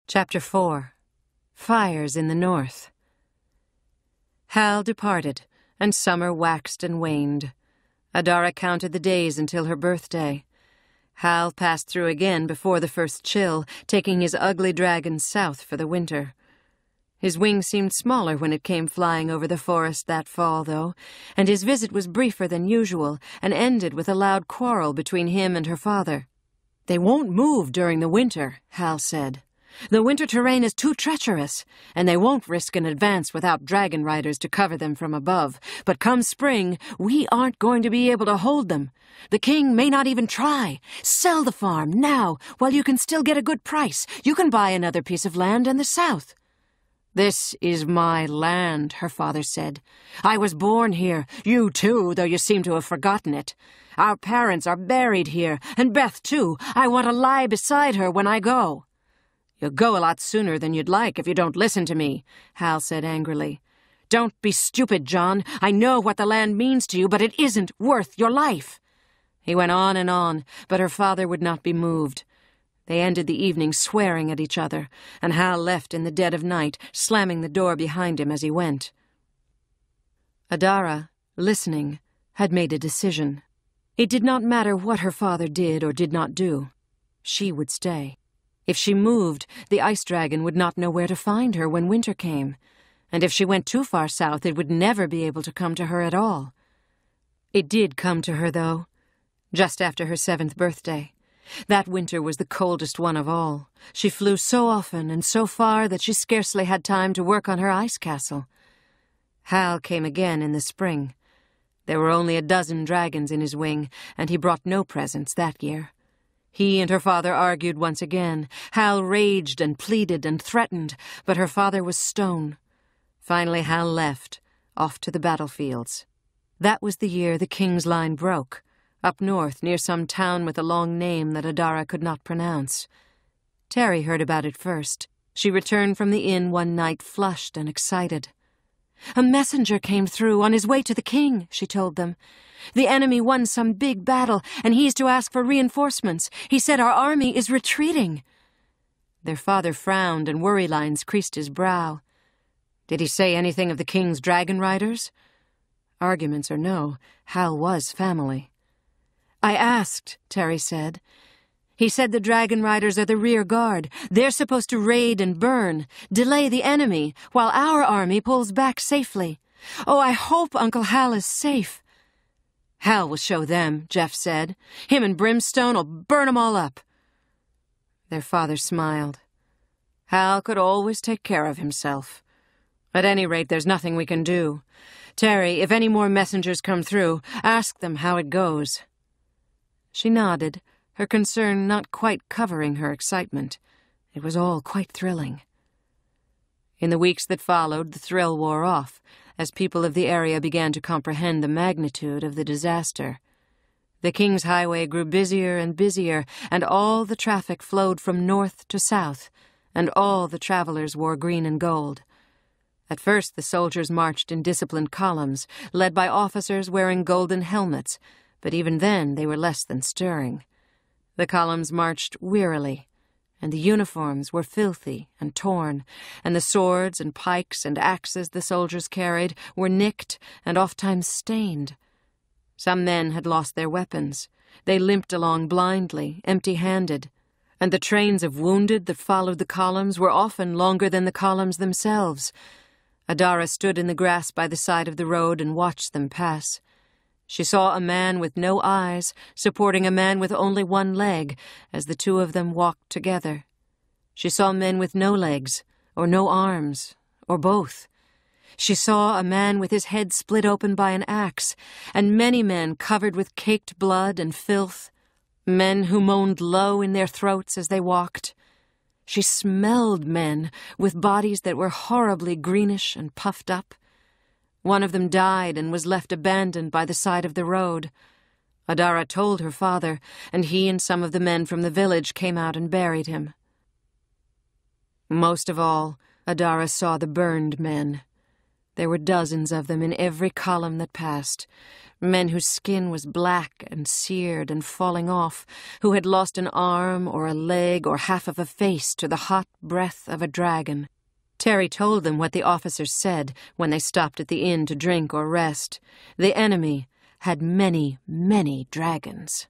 Chapter 4. Fires in the North. Hal departed, and summer waxed and waned. Adara counted the days until her birthday. Hal passed through again before the first chill, taking his ugly dragon south for the winter. His wings seemed smaller when it came flying over the forest that fall, though, and his visit was briefer than usual and ended with a loud quarrel between him and her father. "They won't move during the winter," Hal said. "The winter terrain is too treacherous, and they won't risk an advance without dragon riders to cover them from above. But come spring, we aren't going to be able to hold them. The king may not even try. Sell the farm now, while you can still get a good price. You can buy another piece of land in the south." "This is my land," her father said. "I was born here. You too, though you seem to have forgotten it. Our parents are buried here, and Beth too. I want to lie beside her when I go." "You'll go a lot sooner than you'd like if you don't listen to me," Hal said angrily. "Don't be stupid, John. I know what the land means to you, but it isn't worth your life." He went on and on, but her father would not be moved. They ended the evening swearing at each other, and Hal left in the dead of night, slamming the door behind him as he went. Adara, listening, had made a decision. It did not matter what her father did or did not do. She would stay. If she moved, the ice dragon would not know where to find her when winter came, and if she went too far south, it would never be able to come to her at all. It did come to her, though, just after her 7th birthday. That winter was the coldest one of all. She flew so often and so far that she scarcely had time to work on her ice castle. Hal came again in the spring. There were only 12 dragons in his wing, and he brought no presents that year. He and her father argued once again. Hal raged and pleaded and threatened, but her father was stone. Finally Hal left, off to the battlefields. That was the year the king's line broke, up north near some town with a long name that Adara could not pronounce. Terry heard about it first. She returned from the inn one night flushed and excited. "A messenger came through on his way to the king," she told them. "The enemy won some big battle, and he's to ask for reinforcements. He said our army is retreating." Their father frowned, and worry lines creased his brow. Did he say anything of the king's dragon riders? Arguments or no, Hal was family. "I asked," Terry said. "He said the dragon riders are the rear guard. They're supposed to raid and burn, delay the enemy, while our army pulls back safely. Oh, I hope Uncle Hal is safe." "Hal will show them," Jeff said. "Him and Brimstone will burn 'em all up." Their father smiled. Hal could always take care of himself. "At any rate, there's nothing we can do. Terry, if any more messengers come through, ask them how it goes." She nodded, her concern not quite covering her excitement. It was all quite thrilling. In the weeks that followed, the thrill wore off, as people of the area began to comprehend the magnitude of the disaster. The King's Highway grew busier and busier, and all the traffic flowed from north to south, and all the travelers wore green and gold. At first the soldiers marched in disciplined columns, led by officers wearing golden helmets, but even then they were less than stirring. The columns marched wearily, and the uniforms were filthy and torn, and the swords and pikes and axes the soldiers carried were nicked and ofttimes stained. Some men had lost their weapons. They limped along blindly, empty-handed, and the trains of wounded that followed the columns were often longer than the columns themselves. Adara stood in the grass by the side of the road and watched them pass. She saw a man with no eyes supporting a man with only one leg as the two of them walked together. She saw men with no legs, or no arms, or both. She saw a man with his head split open by an axe, and many men covered with caked blood and filth, men who moaned low in their throats as they walked. She smelled men with bodies that were horribly greenish and puffed up. One of them died and was left abandoned by the side of the road. Adara told her father, and he and some of the men from the village came out and buried him. Most of all, Adara saw the burned men. There were dozens of them in every column that passed. Men whose skin was black and seared and falling off, who had lost an arm or a leg or half of a face to the hot breath of a dragon. Terry told them what the officers said when they stopped at the inn to drink or rest. The enemy had many, many dragons.